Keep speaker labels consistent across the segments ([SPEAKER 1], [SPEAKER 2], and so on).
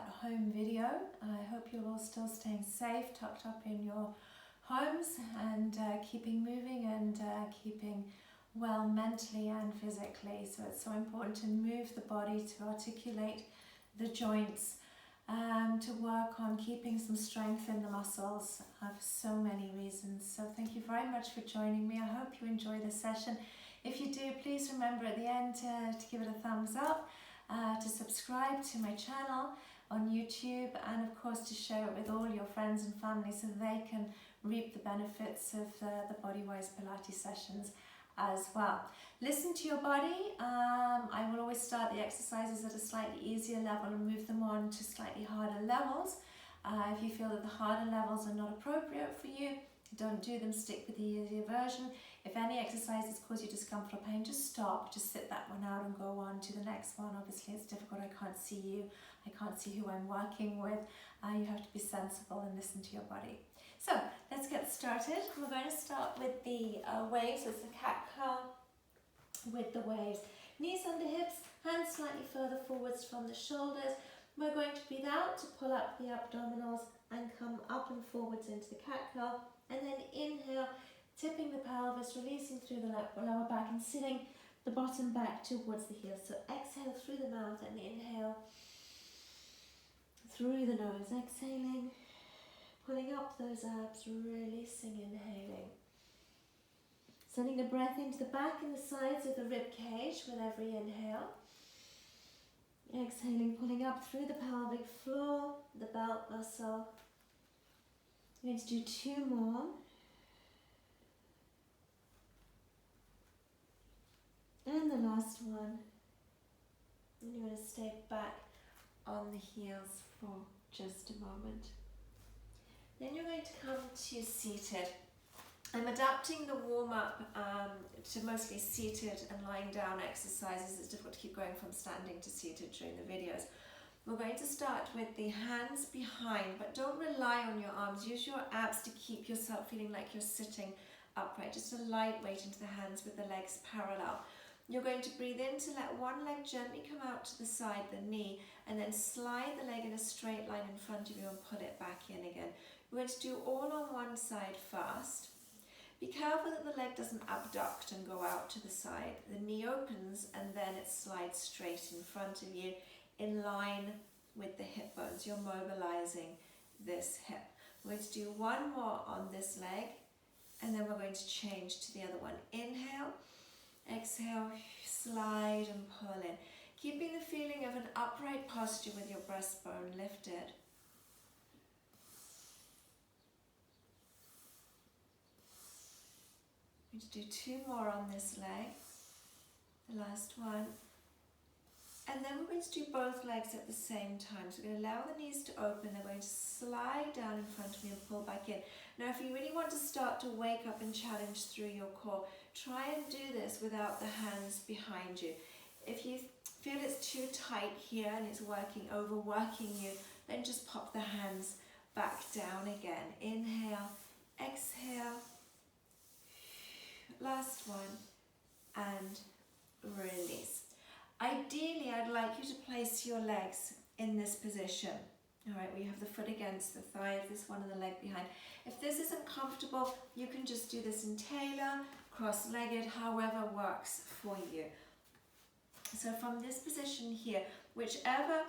[SPEAKER 1] at-home video. I hope you're all still staying safe, tucked up in your homes, and keeping moving and keeping well mentally and physically. So it's so important to move the body, to articulate the joints, to work on keeping some strength in the muscles for so many reasons. So thank you very much for joining me. I hope you enjoy the session. If you do, please remember at the end to give it a thumbs up, to subscribe to my channel on YouTube, and of course to share it with all your friends and family so they can reap the benefits of the Bodywise Pilates sessions as well. Listen to your body. I will always start the exercises at a slightly easier level and move them on to slightly harder levels. If you feel that the harder levels are not appropriate for you, don't do them, stick with the easier version. If any exercises cause you discomfort or pain, just stop, just sit that one out and go on to the next one. Obviously it's difficult, I can't see you, I can't see who I'm working with. You have to be sensible and listen to your body. So let's get started. We're going to start with the waves. It's a cat cow with the waves. Knees under hips, hands slightly further forwards from the shoulders. We're going to breathe out to pull up the abdominals and come up and forwards into the cat cow. And then inhale, tipping the pelvis, releasing through the lower back and sitting the bottom back towards the heels. So exhale through the mouth and inhale through the nose. Exhaling, pulling up those abs, releasing, inhaling. Sending the breath into the back and the sides of the rib cage with every inhale. Exhaling, pulling up through the pelvic floor, the belt muscle. We're going to do 2 more. And the last one. And you're going to stay back on the heels for just a moment. Then you're going to come to seated. I'm adapting the warm-up to mostly seated and lying down exercises. It's difficult to keep going from standing to seated during the videos. We're going to start with the hands behind, but don't rely on your arms. Use your abs to keep yourself feeling like you're sitting upright. Just a light weight into the hands with the legs parallel. You're going to breathe in to let one leg gently come out to the side, the knee, and then slide the leg in a straight line in front of you and put it back in again. We're going to do all on one side first. Be careful that the leg doesn't abduct and go out to the side. The knee opens and then it slides straight in front of you in line with the hip bones. You're mobilizing this hip. We're going to do one more on this leg and then we're going to change to the other one. Inhale, exhale, slide and pull in. Keeping the feeling of an upright posture with your breastbone lifted. We're going to do 2 more on this leg, the last one. And then we're going to do both legs at the same time. So we're going to allow the knees to open. They're going to slide down in front of me and pull back in. Now if you really want to start to wake up and challenge through your core, try and do this without the hands behind you. If you feel it's too tight here and it's overworking you, then just pop the hands back down again. Inhale, exhale, last one, and release. Ideally, I'd like you to place your legs in this position. All right, where you have the foot against the thigh of this one and the leg behind. If this isn't comfortable, you can just do this in tailor, cross-legged, however works for you. So from this position here, whichever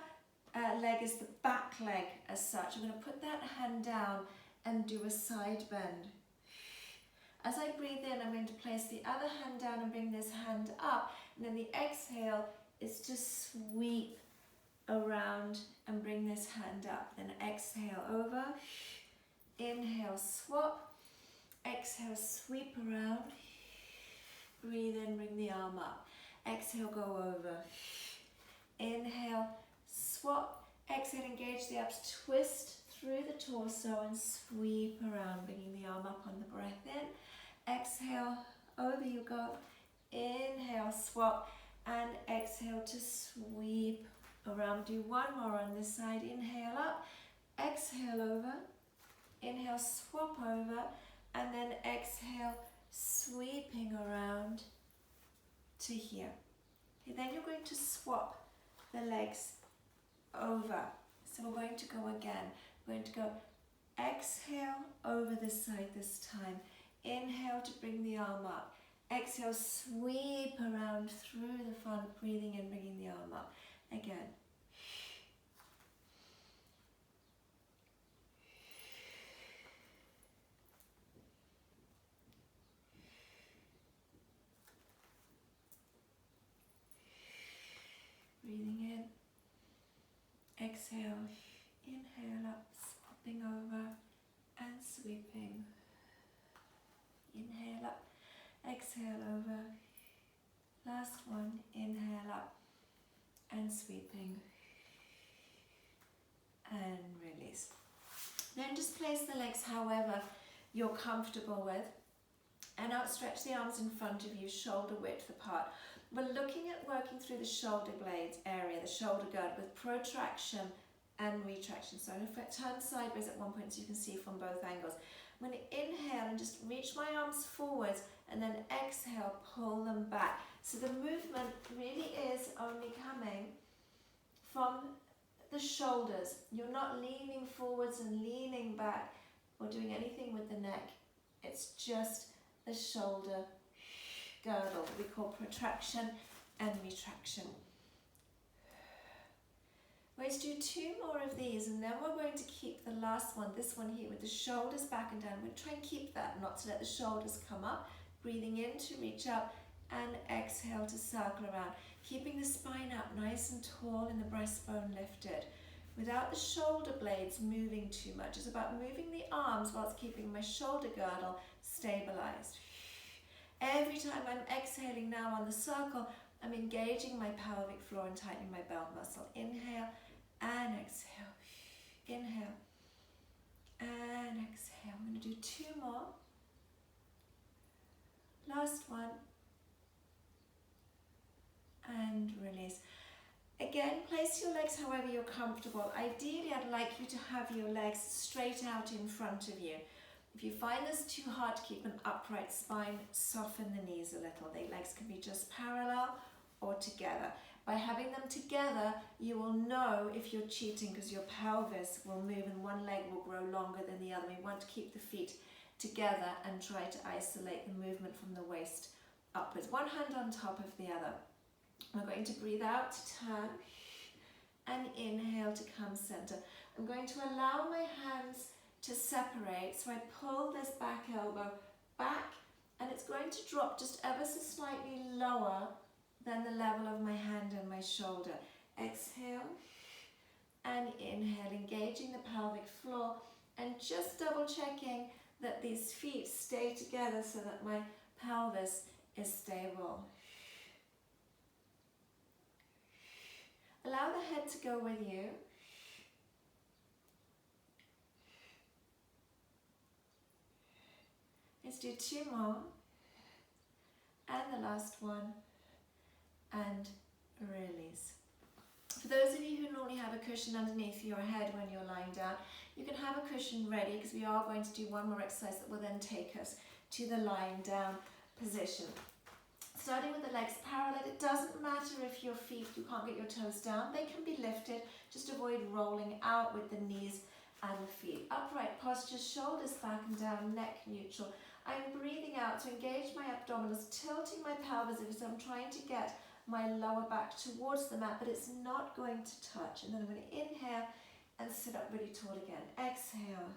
[SPEAKER 1] leg is the back leg as such, I'm going to put that hand down and do a side bend. As I breathe in, I'm going to place the other hand down and bring this hand up, and then the exhale is to sweep around and bring this hand up. Then exhale over, inhale, swap, exhale, sweep around, breathe in, bring the arm up, exhale, go over, inhale, swap, exhale, engage the abs, twist through the torso and sweep around, bringing the arm up on the breath in, exhale, over you go, inhale, swap, and exhale to sweep around. Do one more on this side. Inhale up, exhale over, inhale, swap over, and then exhale, sweeping around to here. Okay, then you're going to swap the legs over. So we're going to go again. We're going to go exhale over this side this time. Inhale to bring the arm up. Exhale, sweep around through the front, breathing in, bringing the arm up. Again. Breathing in. Exhale. Inhale up, swapping over and sweeping. Inhale up. Exhale over. Last one. Inhale up and sweeping. And release. Then just place the legs however you're comfortable with and outstretch the arms in front of you, shoulder width apart. We're looking at working through the shoulder blades area, the shoulder girdle, with protraction and retraction. So if I turn sideways at one point so you can see from both angles. I'm going to inhale and just reach my arms forwards and then exhale, pull them back. So the movement really is only coming from the shoulders. You're not leaning forwards and leaning back or doing anything with the neck. It's just the shoulder girdle. We call protraction and retraction. We're going to do 2 more of these and then we're going to keep the last one, this one here, with the shoulders back and down. We'll try and keep that, not to let the shoulders come up. Breathing in to reach up and exhale to circle around. Keeping the spine up nice and tall and the breastbone lifted. Without the shoulder blades moving too much. It's about moving the arms whilst keeping my shoulder girdle stabilized. Every time I'm exhaling now on the circle, I'm engaging my pelvic floor and tightening my belt muscle. Inhale and exhale. Inhale and exhale. I'm going to do 2 more. Last one. And release. Again, place your legs however you're comfortable. Ideally, I'd like you to have your legs straight out in front of you. If you find this too hard to keep an upright spine, soften the knees a little. The legs can be just parallel or together. By having them together, you will know if you're cheating because your pelvis will move and one leg will grow longer than the other. We want to keep the feet together and try to isolate the movement from the waist upwards. One hand on top of the other. We're going to breathe out to turn and inhale to come center. I'm going to allow my hands to separate, so I pull this back elbow back and it's going to drop just ever so slightly lower than the level of my hand and my shoulder. Exhale and inhale, engaging the pelvic floor and just double checking that these feet stay together so that my pelvis is stable. Allow the head to go with you. Let's do 2 more. And the last one. And release. For those of you who normally have a cushion underneath your head when you're lying down, you can have a cushion ready because we are going to do one more exercise that will then take us to the lying down position. Starting with the legs parallel, it doesn't matter if your feet, you can't get your toes down, they can be lifted. Just avoid rolling out with the knees and the feet. Upright posture, shoulders back and down, neck neutral. I'm breathing out to engage my abdominals, tilting my pelvis as I'm trying to get my lower back towards the mat, but it's not going to touch. And then I'm going to inhale and sit up really tall again. Exhale.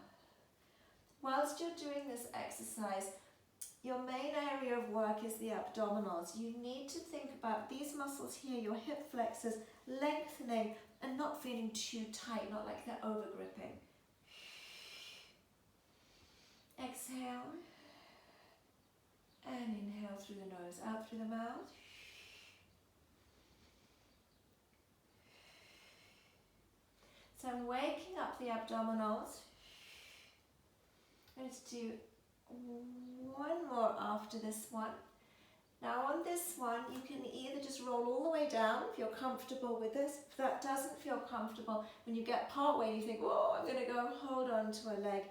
[SPEAKER 1] Whilst you're doing this exercise, your main area of work is the abdominals. You need to think about these muscles here, your hip flexors, lengthening and not feeling too tight, not like they're over gripping. Exhale and inhale through the nose, out through the mouth. So I'm waking up the abdominals. I'm going to do 1 more after this one. Now on this one, you can either just roll all the way down if you're comfortable with this. If that doesn't feel comfortable, when you get part way, you think, oh, I'm going to go hold on to a leg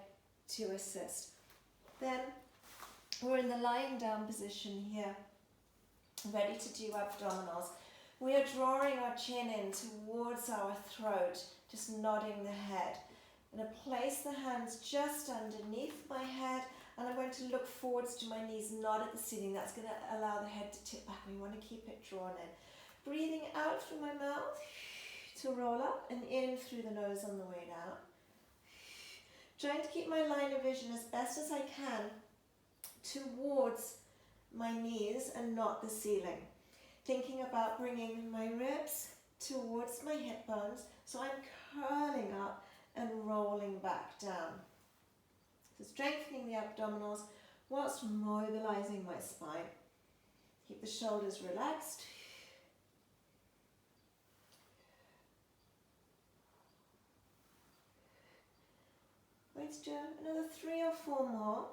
[SPEAKER 1] to assist. Then we're in the lying down position here, ready to do abdominals. We are drawing our chin in towards our throat
[SPEAKER 2] just nodding the head. I'm going to place the hands just underneath my head, and I'm going to look forwards to my knees, nod at the ceiling. That's going to allow the head to tip back. We want to keep it drawn in. Breathing out through my mouth to roll up, and in through the nose on the way down. Trying to keep my line of vision as best as I can towards my knees and not the ceiling. Thinking about bringing my ribs towards my hip bones, so I'm curling up and rolling back down. So strengthening the abdominals whilst mobilizing my spine. Keep the shoulders relaxed. Let's do another 3 or 4 more.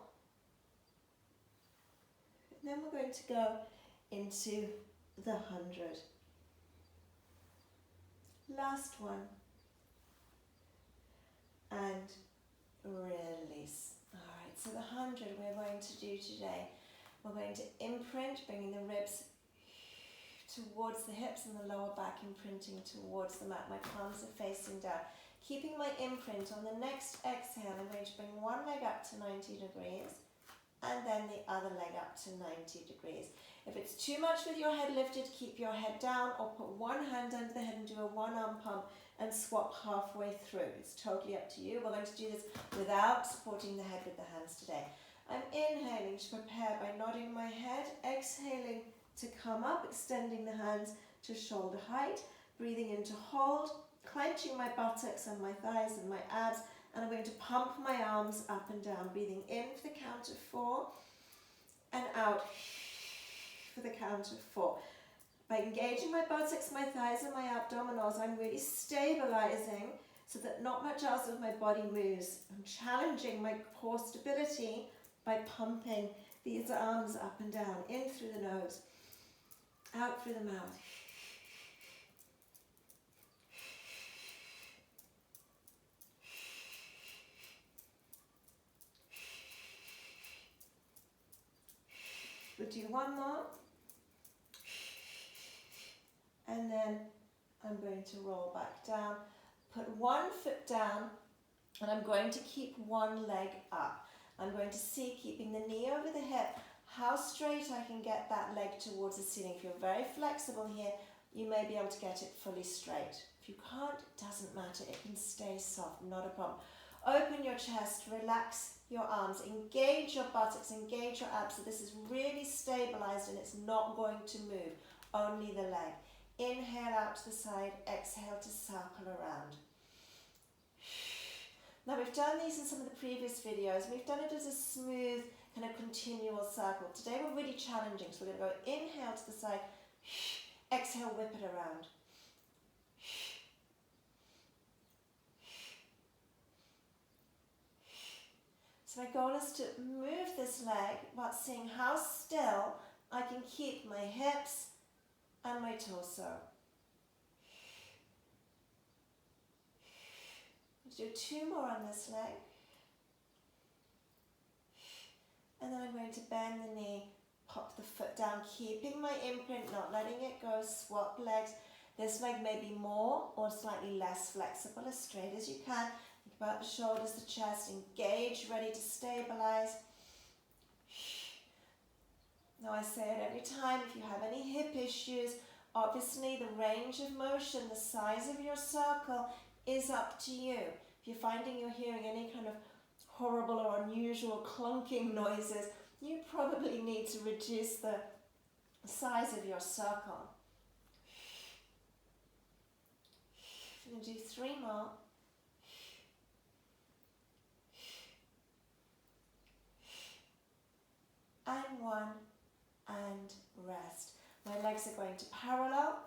[SPEAKER 2] And then we're going to go into the 100. Last one. And release. Alright, so the 100 we're going to do today. We're going to imprint, bringing the ribs towards the hips and the lower back, imprinting towards the mat. My palms are facing down. Keeping my imprint on the next exhale, I'm going to bring one leg up to 90 degrees and then the other leg up to 90 degrees. If it's too much with your head lifted, keep your head down or put one hand under the head and do a one-arm pump and swap halfway through. It's totally up to you. We're going to do this without supporting the head with the hands today. I'm inhaling to prepare by nodding my head, exhaling to come up, extending the hands to shoulder height, breathing in to hold, clenching my buttocks and my thighs and my abs, and I'm going to pump my arms up and down, breathing in for the count of 4 and out for the count of 4. By engaging my buttocks, my thighs and my abdominals, I'm really stabilizing so that not much else of my body moves. I'm challenging my core stability by pumping these arms up and down, in through the nose, out through the mouth. We'll do one more. And then I'm going to roll back down. Put one foot down, and I'm going to keep one leg up. I'm going to see, keeping the knee over the hip, how straight I can get that leg towards the ceiling. If you're very flexible here, you may be able to get it fully straight. If you can't, it doesn't matter. It can stay soft, not a problem. Open your chest, relax your arms, engage your buttocks, engage your abs. So this is really stabilized and it's not going to move, only the leg. Inhale out to the side, exhale to circle around. Now we've done these in some of the previous videos. We've done it as a smooth kind of continual circle. Today we're really challenging, so we're going to go inhale to the side, exhale, whip it around. So my goal is to move this leg while seeing how still I can keep my hips and my torso. Let's do 2 more on this leg. And then I'm going to bend the knee, pop the foot down, keeping my imprint, not letting it go, swap legs. This leg may be more or slightly less flexible, as straight as you can. Think about the shoulders, the chest, engage, ready to stabilize. Now I say it every time, if you have any hip issues, obviously the range of motion, the size of your circle is up to you. If you're finding you're hearing any kind of horrible or unusual clunking noises, you probably need to reduce the size of your circle. I'm going to do 3 more. And 1, and rest. My legs are going to parallel,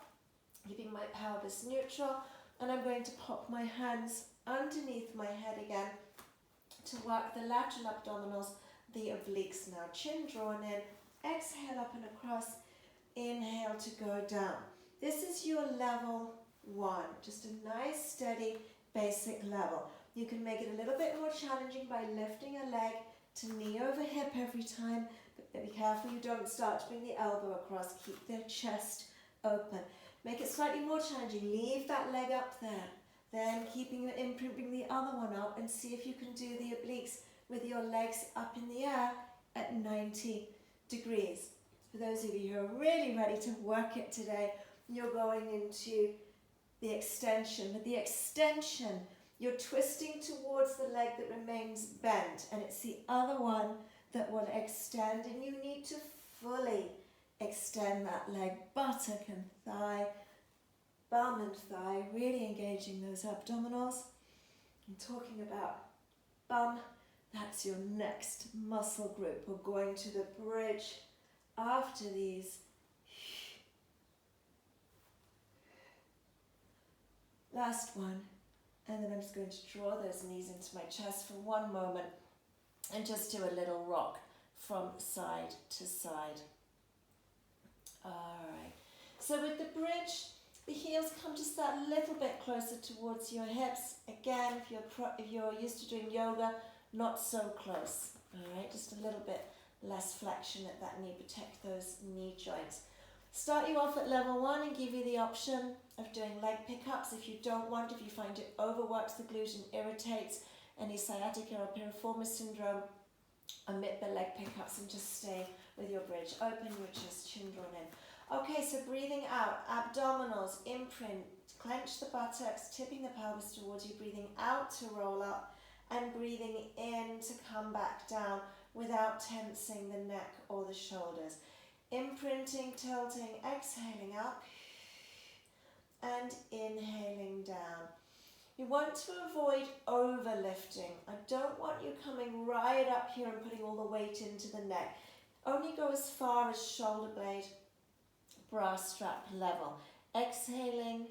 [SPEAKER 2] keeping my pelvis neutral, and I'm going to pop my hands underneath my head again to work the lateral abdominals, the obliques now. Chin drawn in, exhale up and across, inhale to go down. This is your level 1, just a nice steady basic level. You can make it a little bit more challenging by lifting a leg to knee over hip every time, but be careful you don't start to bring the elbow across. Keep the chest open. Make it slightly more challenging. Leave that leg up there. Then keeping your imprint, bring the other one up and see if you can do the obliques with your legs up in the air at 90 degrees. For those of you who are really ready to work it today, you're going into the extension. With the extension, you're twisting towards the leg that remains bent, and it's the other one that will extend, and you need to fully extend that leg, buttock and thigh, bum and thigh, really engaging those abdominals. I'm talking about bum, that's your next muscle group. We're going to the bridge after these. Last one, and then I'm just going to draw those knees into my chest for one moment and just do a little rock from side to side. Alright, so with the bridge, the heels come just that little bit closer towards your hips. Again, if you're used to doing yoga, not so close. Alright, just a little bit less flexion at that knee, protect those knee joints. Start you off at level 1 and give you the option of doing leg pickups. If you don't want, if you find it overworks the glute and irritates any sciatica or piriformis syndrome, omit the leg pickups and just stay with your bridge. Open your chest, chin drawn in. Okay, so breathing out, abdominals, imprint, clench the buttocks, tipping the pelvis towards you, breathing out to roll up and breathing in to come back down without tensing the neck or the shoulders. Imprinting, tilting, exhaling up and inhaling down. You want to avoid overlifting. I don't want you coming right up here and putting all the weight into the neck. Only go as far as shoulder blade, bra strap level. Exhaling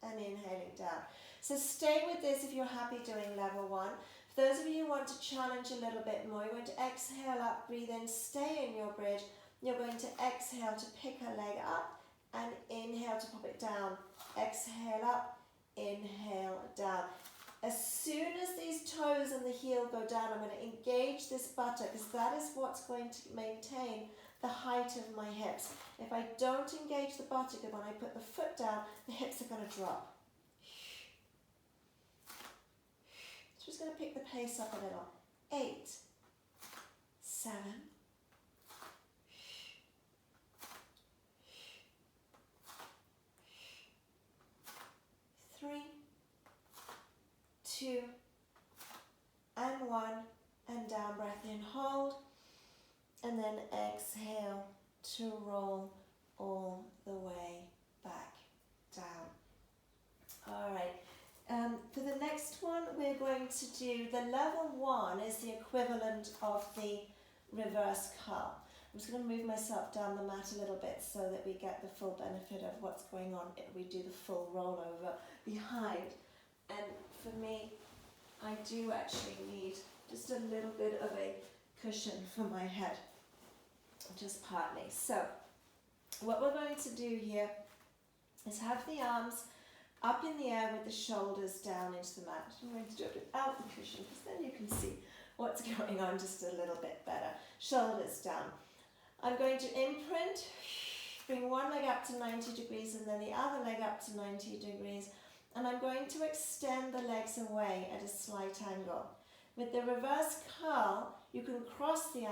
[SPEAKER 2] and inhaling down. So stay with this if you're happy doing level 1. For those of you who want to challenge a little bit more, you're going to exhale up, breathe in, stay in your bridge. You're going to exhale to pick a leg up and inhale to pop it down. Exhale up, inhale down. As soon as these toes and the heel go down, I'm going to engage this buttock because that is what's going to maintain the height of my hips. If I don't engage the buttock and when I put the foot down, the hips are going to drop. So just going to pick the pace up a little. 8, 7, 3, 2, and 1, and down, breath in, hold, and then exhale to roll all the way back down. All right. For the next one, we're going to do the level 1 is the equivalent of the reverse curl. I'm just going to move myself down the mat a little bit so that we get the full benefit of what's going on if we do the full rollover behind. And for me, I do actually need just a little bit of a cushion for my head, just partly. So what we're going to do here is have the arms up in the air with the shoulders down into the mat. I'm going to do it without the cushion because then you can see what's going on just a little bit better. Shoulders down. I'm going to imprint, bring one leg up to 90 degrees and then the other leg up to 90 degrees. And I'm going to extend the legs away at a slight angle. With the reverse curl, you can cross the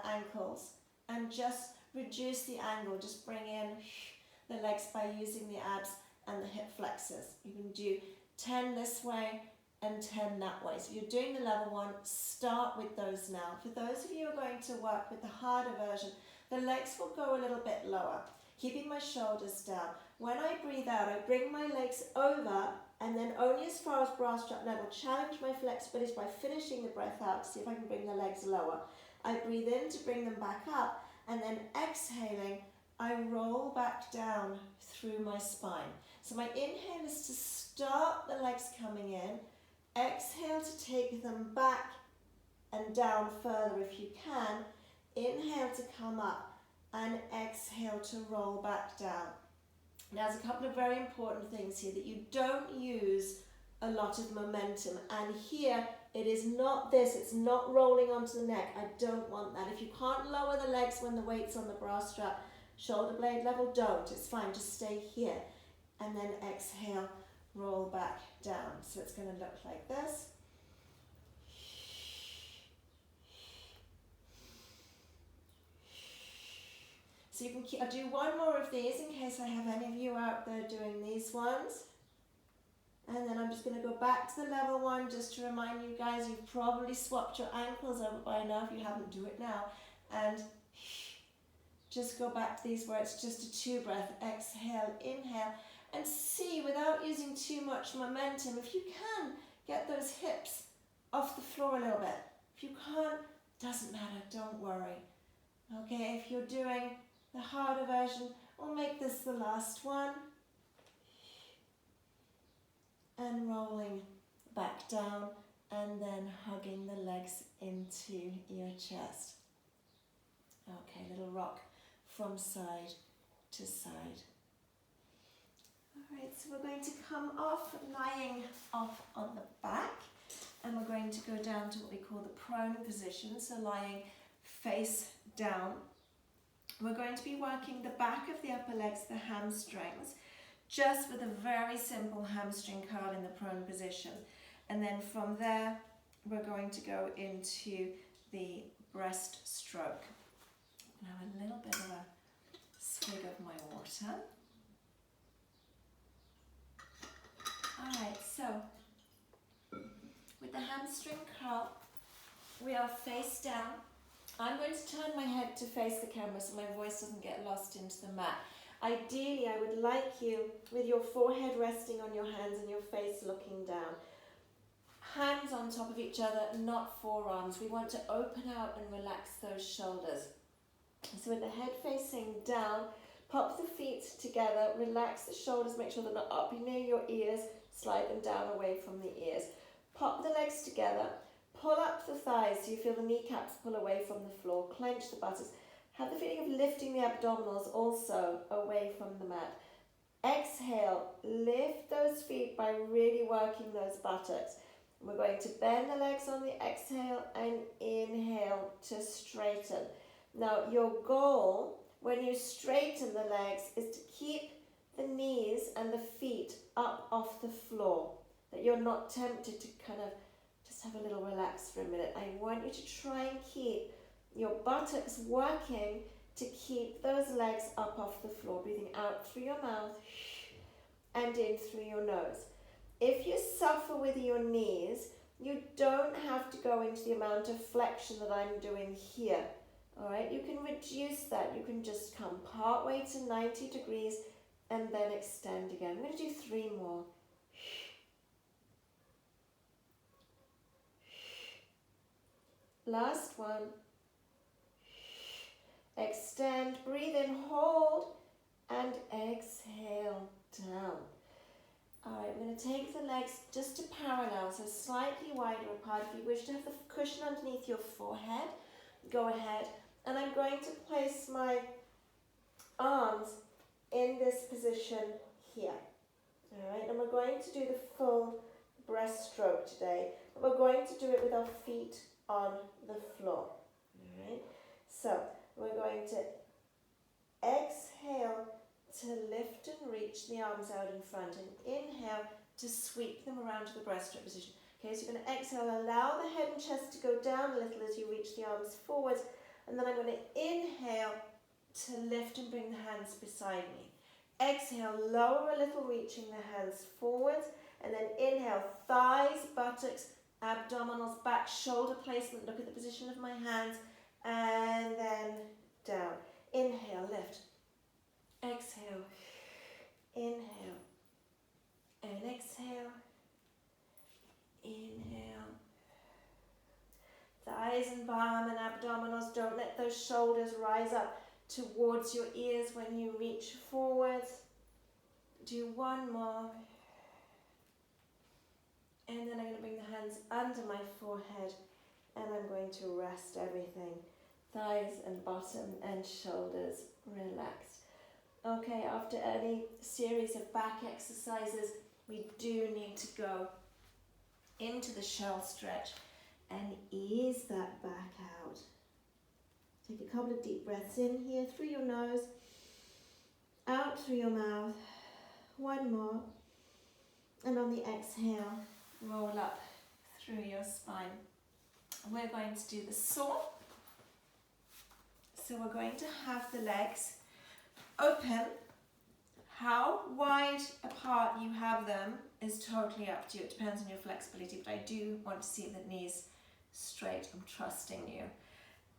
[SPEAKER 2] ankles and just reduce the angle. Just bring in the legs by using the abs and the hip flexors. You can do 10 this way and 10 that way. So if you're doing the level 1, start with those now. For those of you who are going to work with the harder version, the legs will go a little bit lower, keeping my shoulders down. When I breathe out, I bring my legs over and then only as far as bra strap level. Challenge my flexibility by finishing the breath out to see if I can bring the legs lower. I breathe in to bring them back up and then exhaling, I roll back down through my spine. So my inhale is to start the legs coming in, exhale to take them back and down further if you can, inhale to come up and exhale to roll back down. Now there's a couple of very important things here that you don't use a lot of momentum, and here it is not this, it's not rolling onto the neck. I don't want that. If you can't lower the legs when the weight's on the bra strap, shoulder blade level, don't, it's fine, just stay here. and then exhale, roll back down. So it's going to look like this. So you can I'll do one more of these in case I have any of you out there doing these ones. And then I'm just going to go back to the level one just to remind you guys, you've probably swapped your ankles over by now. If you haven't, do it now. And just go back to these where it's just a 2 breath. Exhale, inhale. And see, without using too much momentum, if you can, get those hips off the floor a little bit. If you can't, doesn't matter, don't worry. Okay, if you're doing the harder version, we'll make this the last one. And rolling back down, and then hugging the legs into your chest. Okay, little rock from side to side. Alright, so we're going to come off, lying off on the back, and we're going to go down to what we call the prone position, so lying face down. We're going to be working the back of the upper legs, the hamstrings, just with a very simple hamstring curl in the prone position. And then from there, we're going to go into the breaststroke. Now a little bit of a swig of my water. Alright, so with the hamstring curl, we are face down. I'm going to turn my head to face the camera so my voice doesn't get lost into the mat. Ideally, I would like you with your forehead resting on your hands and your face looking down. Hands on top of each other, not forearms. We want to open out and relax those shoulders. So with the head facing down, pop the feet together, relax the shoulders, make sure they're not up near your ears, slide them down away from the ears. Pop the legs together, pull up the thighs so you feel the kneecaps pull away from the floor, clench the buttocks. Have the feeling of lifting the abdominals also away from the mat. Exhale, lift those feet by really working those buttocks. We're going to bend the legs on the exhale and inhale to straighten. Now your goal when you straighten the legs is to keep the knees and the feet up off the floor, that you're not tempted to kind of just have a little relax for a minute. I want you to try and keep your buttocks working to keep those legs up off the floor, breathing out through your mouth and in through your nose. If you suffer with your knees, you don't have to go into the amount of flexion that I'm doing here. All right, you can reduce that. You can just come part way to 90 degrees and then extend again. I'm going to do 3 more. Last one. Extend, breathe in, hold, and exhale down. Alright, we're going to take the legs just to parallel, so slightly wider apart. If you wish to have the cushion underneath your forehead, go ahead. And I'm going to place my arms in this position here. Alright, and we're going to do the full breaststroke today. But we're going to do it with our feet on the floor. Alright, so we're going to exhale to lift and reach the arms out in front, and inhale to sweep them around to the breaststroke position. Okay, so you're going to exhale, allow the head and chest to go down a little as you reach the arms forwards, and then I'm going to inhale to lift and bring the hands beside me. Exhale, lower a little, reaching the hands forwards, and then inhale, thighs, buttocks, abdominals, back, shoulder placement, look at the position of my hands, and then down. Inhale, lift. Exhale, inhale, and exhale, inhale. Thighs and bum and abdominals, don't let those shoulders rise up towards your ears when you reach forwards. Do 1 more. And then I'm going to bring the hands under my forehead, and I'm going to rest everything. Thighs and bottom and shoulders relaxed. Okay, after any series of back exercises, we do need to go into the shell stretch and ease that back out. Take a couple of deep breaths in here through your nose, out through your mouth. One more. And on the exhale, roll up through your spine. We're going to do the saw. So we're going to have the legs open. How wide apart you have them is totally up to you. It depends on your flexibility, but I do want to see the knees straight. I'm trusting you.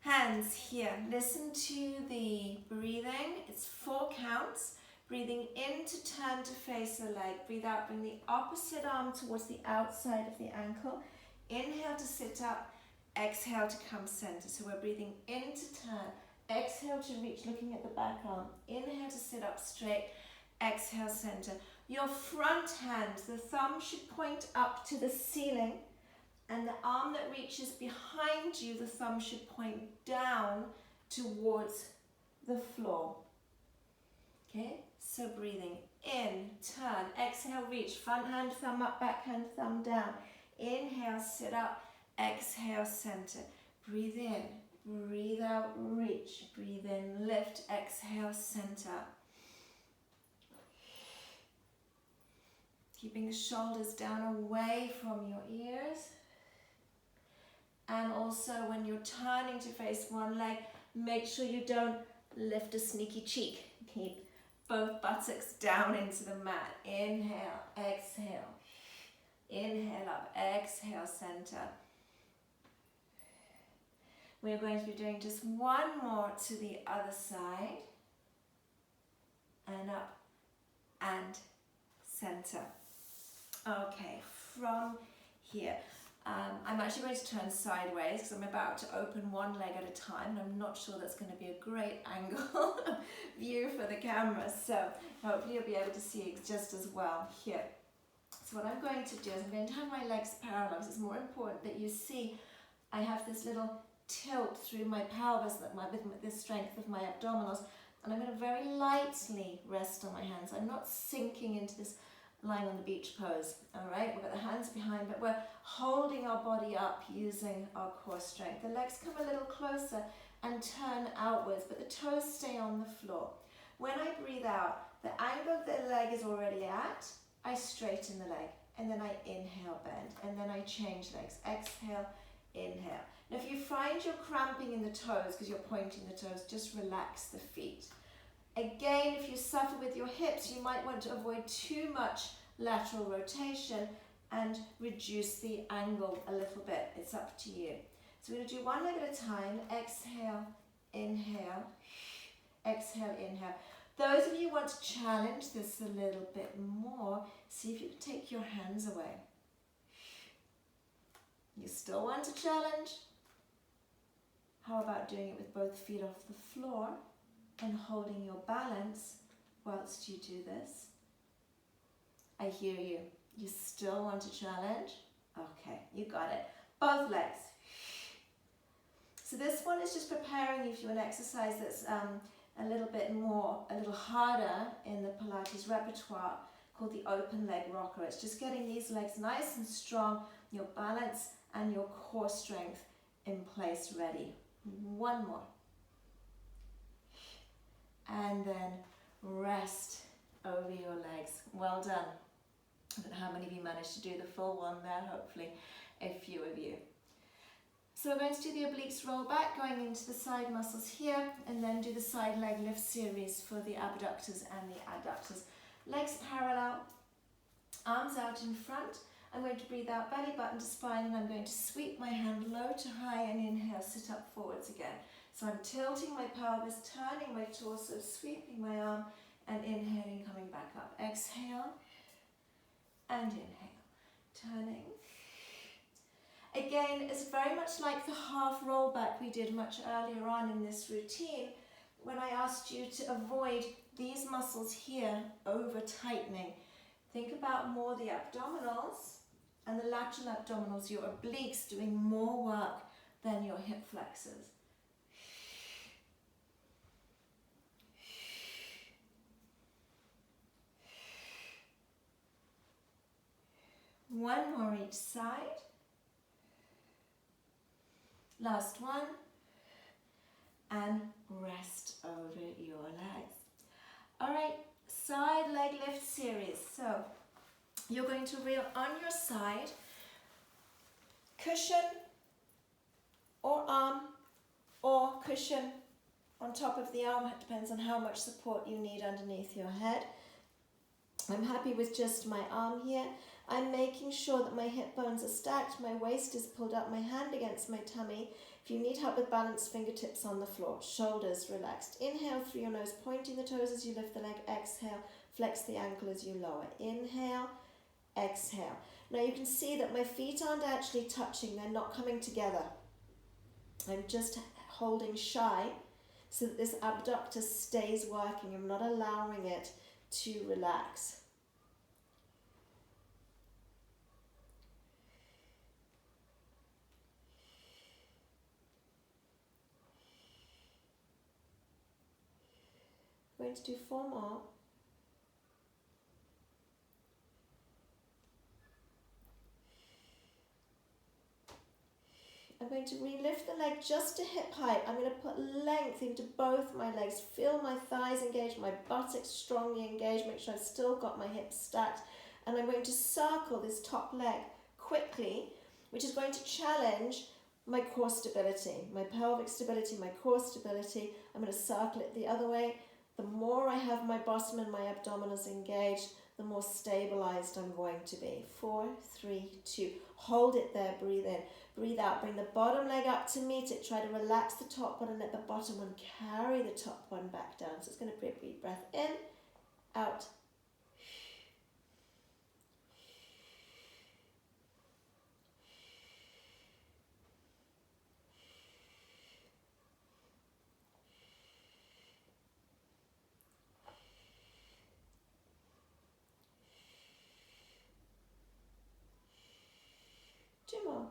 [SPEAKER 2] Hands here. Listen to the breathing. It's 4 counts. Breathing in to turn to face the leg. Breathe out, bring the opposite arm towards the outside of the ankle. Inhale to sit up. Exhale to come center. So we're breathing in to turn. Exhale to reach, looking at the back arm. Inhale to sit up straight. Exhale, center. Your front hand, the thumb should point up to the ceiling, and the arm that reaches behind you, the thumb should point down towards the floor. Okay, so breathing in, turn, exhale, reach, front hand, thumb up, back hand, thumb down. Inhale, sit up, exhale, center. Breathe in, breathe out, reach, breathe in, lift, exhale, center. Keeping the shoulders down away from your ears. And also when you're turning to face one leg, make sure you don't lift a sneaky cheek. Keep both buttocks down into the mat. Inhale, exhale. Inhale up, exhale, center. We're going to be doing just one more to the other side. And up and center. Okay, from here. I'm actually going to turn sideways because I'm about to open one leg at a time, and I'm not sure that's going to be a great angle view for the camera, so hopefully you'll be able to see it just as well here. So what I'm going to do is I'm going to have my legs parallel because it's more important that you see I have this little tilt through my pelvis with the strength of my abdominals, and I'm going to very lightly rest on my hands. I'm not sinking into this lying on the beach pose. All right, we've got the hands behind, but we're holding our body up using our core strength. The legs come a little closer and turn outwards, but the toes stay on the floor. When I breathe out, the angle the leg is already at, I straighten the leg, and then I inhale, bend, and then I change legs. Exhale, inhale. Now if you find you're cramping in the toes because you're pointing the toes, just relax the feet. Again, if you suffer with your hips, you might want to avoid too much lateral rotation and reduce the angle a little bit. It's up to you. So we're going to do one leg at a time. Exhale, inhale, exhale, inhale. Those of you who want to challenge this a little bit more, see if you can take your hands away. You still want to challenge? How about doing it with both feet off the floor and holding your balance whilst you do this? I hear you. You still want to challenge? Okay, you got it. Both legs. So this one is just preparing you for an exercise that's a little harder in the Pilates repertoire, called the open leg rocker. It's just getting these legs nice and strong, your balance and your core strength in place, ready. One more. And then rest over your legs. Well done. I don't know how many of you managed to do the full one there, hopefully a few of you. So we're going to do the obliques roll back, going into the side muscles here, and then do the side leg lift series for the abductors and the adductors. Legs parallel, arms out in front. I'm going to breathe out, belly button to spine, and I'm going to sweep my hand low to high and inhale, sit up forwards again. So I'm tilting my pelvis, turning my torso, sweeping my arm, and inhaling, coming back up. Exhale, and inhale, turning. Again, it's very much like the half roll back we did much earlier on in this routine, when I asked you to avoid these muscles here over tightening. Think about more the abdominals and the lateral abdominals, your obliques doing more work than your hip flexors. One more each side. Last one. And rest over your legs. All right, side leg lift series. So you're going to reel on your side, cushion or arm, or cushion on top of the arm. It depends on how much support you need underneath your head. I'm happy with just my arm here. I'm making sure that my hip bones are stacked, my waist is pulled up, my hand against my tummy. If you need help with balance, fingertips on the floor, shoulders relaxed. Inhale through your nose, pointing the toes as you lift the leg. Exhale, flex the ankle as you lower. Inhale, exhale. Now you can see that my feet aren't actually touching, they're not coming together. I'm just holding shy so that this abductor stays working. I'm not allowing it to relax. I'm going to do 4 more. I'm going to relift the leg just to hip height. I'm going to put length into both my legs. Feel my thighs engaged, my buttocks strongly engaged. Make sure I've still got my hips stacked. And I'm going to circle this top leg quickly, which is going to challenge my core stability, my pelvic stability, my core stability. I'm going to circle it the other way. The more I have my bottom and my abdominals engaged, the more stabilized I'm going to be. 4, 3, 2. Hold it there, breathe in. Breathe out, bring the bottom leg up to meet it. Try to relax the top one and let the bottom one carry the top one back down. So it's going to be a deep breath in, out. Two more.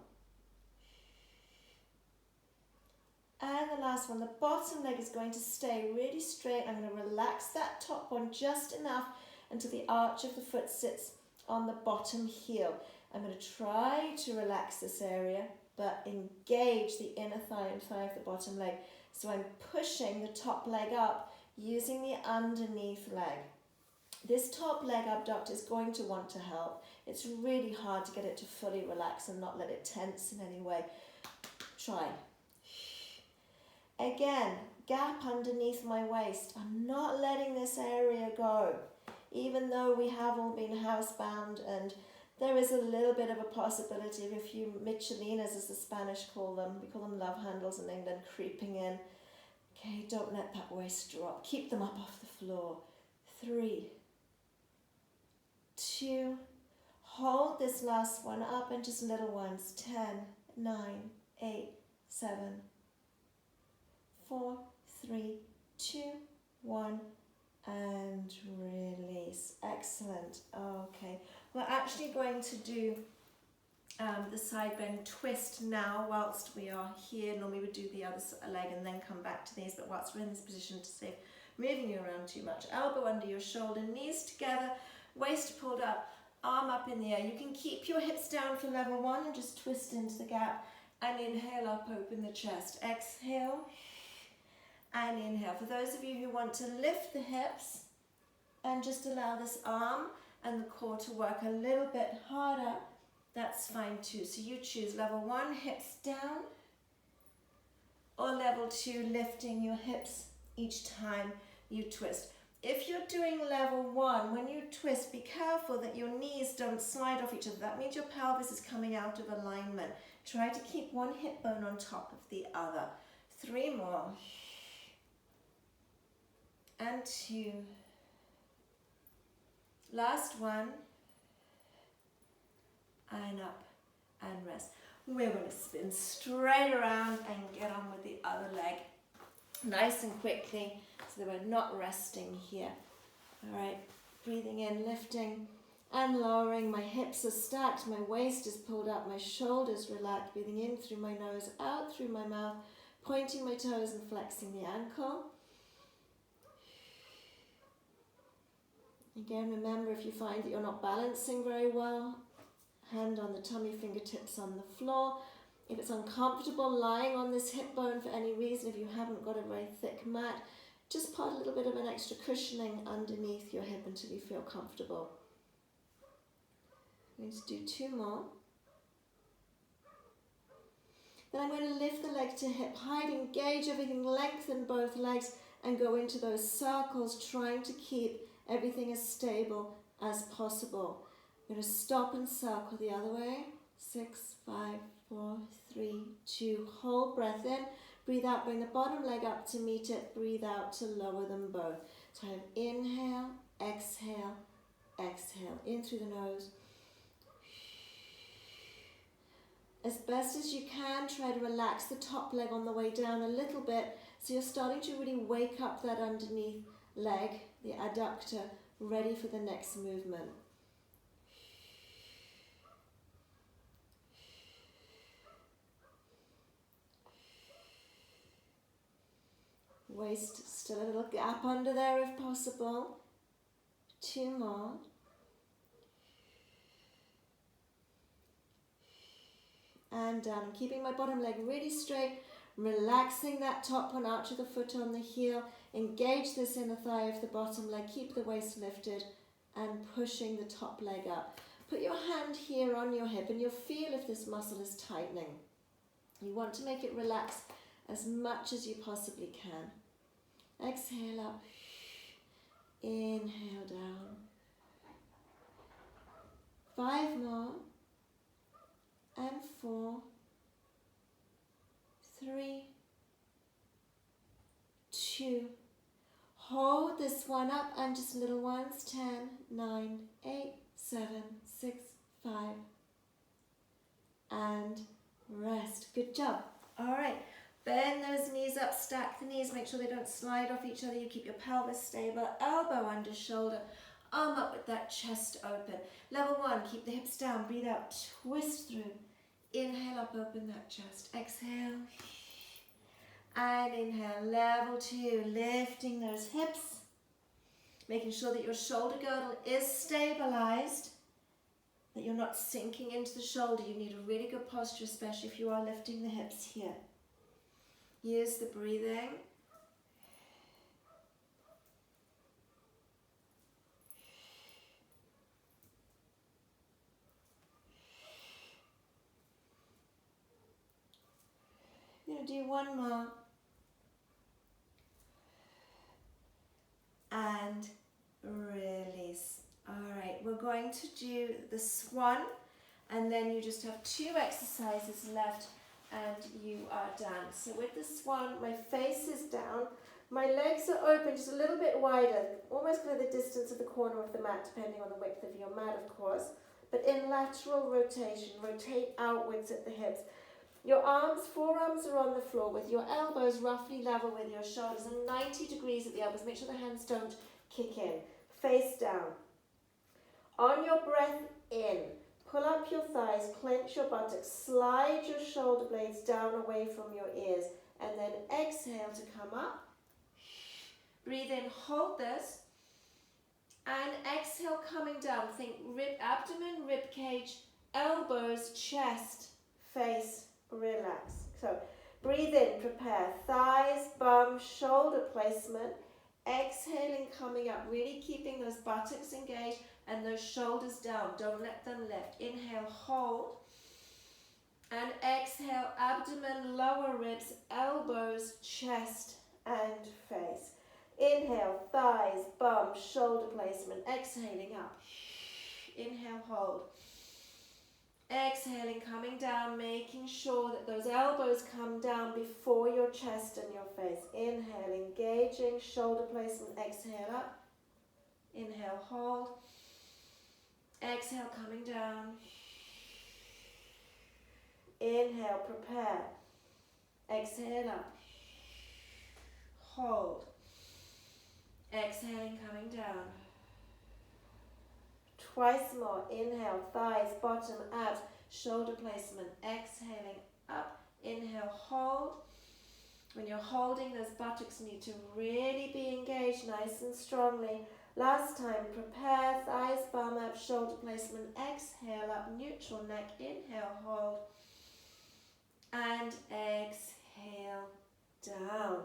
[SPEAKER 2] And the last one, the bottom leg is going to stay really straight. I'm going to relax that top one just enough until the arch of the foot sits on the bottom heel. I'm going to try to relax this area, but engage the inner thigh and thigh of the bottom leg. So I'm pushing the top leg up using the underneath leg. This top leg abductor is going to want to help. It's really hard to get it to fully relax and not let it tense in any way. Try. Again, gap underneath my waist. I'm not letting this area go. Even though we have all been housebound and there is a little bit of a possibility of a few michelinas, as the Spanish call them. We call them love handles in England, creeping in. Okay, don't let that waist drop. Keep them up off the floor. 3, 2, hold this last one up and just little ones. 10, 9, 8, 7, 4, 3, 2, 1, and release. Excellent. Okay, we're actually going to do the Sideburn Twist now whilst we are here. Normally we would do the other leg and then come back to these, but whilst we're in this position to save moving you around too much. Elbow under your shoulder, knees together, waist pulled up, arm up in the air. You can keep your hips down for level 1 and just twist into the gap and inhale up, open the chest. Exhale and inhale. For those of you who want to lift the hips and just allow this arm and the core to work a little bit harder, that's fine too. So you choose level 1, hips down, or level 2, lifting your hips each time you twist. If you're doing level 1, when you twist, be careful that your knees don't slide off each other. That means your pelvis is coming out of alignment. Try to keep one hip bone on top of the other. 3 more. And 2. Last one. And up and rest. We're going to spin straight around and get on with the other leg. Nice and quickly, so that we're not resting here. All right, breathing in, lifting and lowering. My hips are stacked, my waist is pulled up, my shoulders relaxed. Breathing in through my nose, out through my mouth, pointing my toes and flexing the ankle. Again, remember, if you find that you're not balancing very well, hand on the tummy, fingertips on the floor. If it's uncomfortable lying on this hip bone for any reason, if you haven't got a very thick mat, just put a little bit of an extra cushioning underneath your hip until you feel comfortable. I'm going to do 2 more. Then I'm going to lift the leg to hip height, engage everything, lengthen both legs and go into those circles, trying to keep everything as stable as possible. I'm going to stop and circle the other way. 6, 5, 4, 3, 2. Hold breath in. Breathe out, bring the bottom leg up to meet it. Breathe out to lower them both. So I have inhale, exhale, exhale. In through the nose. As best as you can, try to relax the top leg on the way down a little bit, so you're starting to really wake up that underneath leg, the adductor, ready for the next movement. Waist, still a little gap under there if possible. 2 more. And down. I'm keeping my bottom leg really straight, relaxing that top one, arch of the foot on the heel. Engage this inner thigh of the bottom leg, keep the waist lifted and pushing the top leg up. Put your hand here on your hip and you'll feel if this muscle is tightening. You want to make it relax as much as you possibly can. Exhale up, inhale down. 5 more. And 4, 3, 2. Hold this one up and just little ones. 10, 9, 8, 7, 6, 5. And rest. Good job. All right. Bend those knees up, stack the knees, make sure they don't slide off each other. You keep your pelvis stable, elbow under shoulder. Arm up with that chest open. Level 1, keep the hips down. Breathe out, twist through. Inhale up, open that chest. Exhale. And inhale. Level 2, lifting those hips. Making sure that your shoulder girdle is stabilized. That you're not sinking into the shoulder. You need a really good posture, especially if you are lifting the hips here. Use the breathing. I'm going to do 1 more. And release. All right, we're going to do the Swan, and then you just have 2 exercises left and you are done. So with the Swan, my face is down. My legs are open just a little bit wider, almost kind of the distance of the corner of the mat, depending on the width of your mat, of course. But in lateral rotation, rotate outwards at the hips. Your forearms are on the floor with your elbows roughly level with your shoulders and 90 degrees at the elbows. Make sure the hands don't kick in. Face down. On your breath in, pull up your thighs, clench your buttocks, slide your shoulder blades down away from your ears, and then exhale to come up. Breathe in, hold this, and exhale coming down. Think abdomen, rib cage, elbows, chest, face, relax. So breathe in, prepare, thighs, bum, shoulder placement. Exhaling, coming up, really keeping those buttocks engaged and those shoulders down. Don't let them lift. Inhale, hold. And exhale, abdomen, lower ribs, elbows, chest, and face. Inhale, thighs, bum, shoulder placement. Exhaling up. Inhale, hold. Exhaling, coming down, making sure that those elbows come down before your chest and your face. Inhale, engaging, shoulder placement. Exhale up. Inhale, hold. Exhale, coming down. Inhale, prepare. Exhale up. Hold. Exhaling, coming down. Twice more. Inhale, thighs, bottom, abs, shoulder placement. Exhaling up. Inhale, hold. When you're holding, those buttocks need to really be engaged nice and strongly. Last time, prepare, thighs, bum, abs, shoulder placement. Exhale up, neutral neck. Inhale, hold. And exhale down.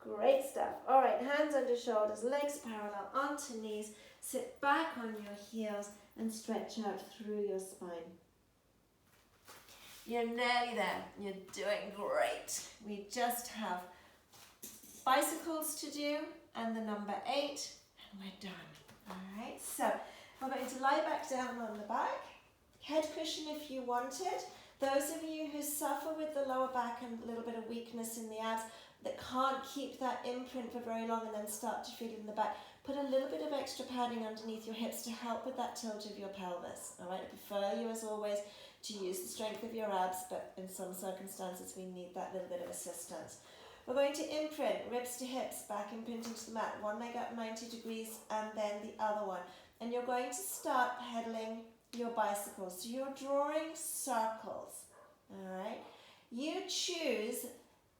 [SPEAKER 2] Great stuff. All right, hands under shoulders, legs parallel onto knees. Sit back on your heels and stretch out through your spine. You're nearly there. You're doing great. We just have bicycles to do and the number 8, and we're done. All right, so we're going to lie back down on the back. Head cushion if you want it. Those of you who suffer with the lower back and a little bit of weakness in the abs, that can't keep that imprint for very long and then start to feel it in the back, put a little bit of extra padding underneath your hips to help with that tilt of your pelvis. All right, I prefer you as always to use the strength of your abs, but in some circumstances we need that little bit of assistance. We're going to imprint, ribs to hips, back imprinting to the mat, one leg up 90 degrees and then the other one. And you're going to start pedaling your bicycles. So you're drawing circles, all right? You choose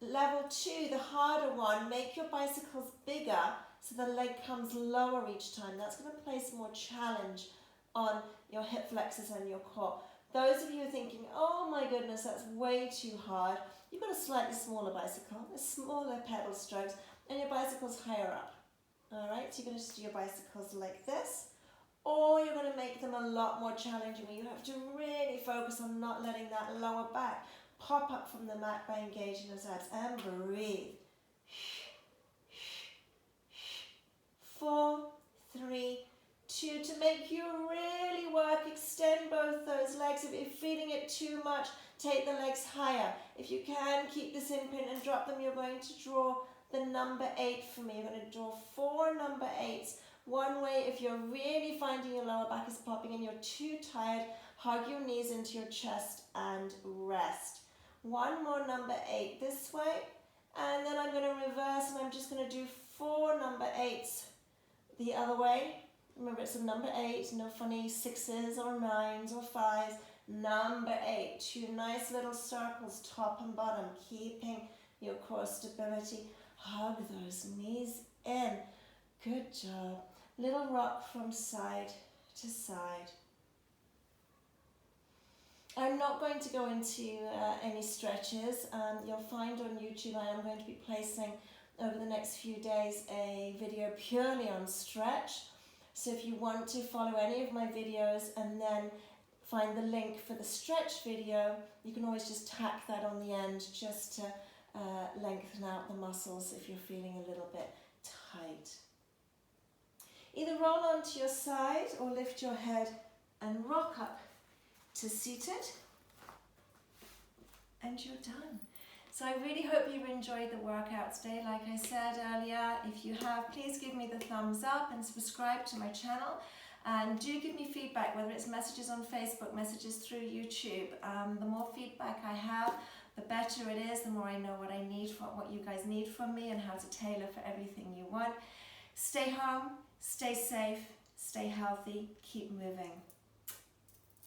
[SPEAKER 2] level 2, the harder one. Make your bicycles bigger so the leg comes lower each time. That's going to place more challenge on your hip flexors and your core. Those of you who are thinking, oh my goodness, that's way too hard, you've got a slightly smaller bicycle, a smaller pedal strokes, and your bicycle's higher up. All right, so you're going to just do your bicycles like this, or you're going to make them a lot more challenging where you have to really focus on not letting that lower back pop up from the mat by engaging those abs, and breathe. 4, 3, 2, to make you really work, extend both those legs. If you're feeling it too much, take the legs higher. If you can, keep this imprint and drop them. You're going to draw the number 8 for me. You're going to draw 4 number 8s. One way, if you're really finding your lower back is popping and you're too tired, hug your knees into your chest and rest. One more number 8 this way, and then I'm going to reverse and I'm just going to do 4 number 8s the other way. Remember, it's a number 8, no funny 6s or 9s or 5s. Number 8, 2 nice little circles, top and bottom, keeping your core stability. Hug those knees in. Good job. Little rock from side to side. I'm not going to go into any stretches. You'll find on YouTube I am going to be placing over the next few days a video purely on stretch. So if you want to follow any of my videos and then find the link for the stretch video, you can always just tack that on the end just to lengthen out the muscles if you're feeling a little bit tight. Either roll onto your side or lift your head and rock up to seated, and you're done. So I really hope you enjoyed the workout today. Like I said earlier, if you have, please give me the thumbs up and subscribe to my channel, and do give me feedback, whether it's messages on Facebook, messages through YouTube. The more feedback I have, the better it is, the more I know what I need, what you guys need from me and how to tailor for everything you want. Stay home, stay safe, stay healthy, keep moving.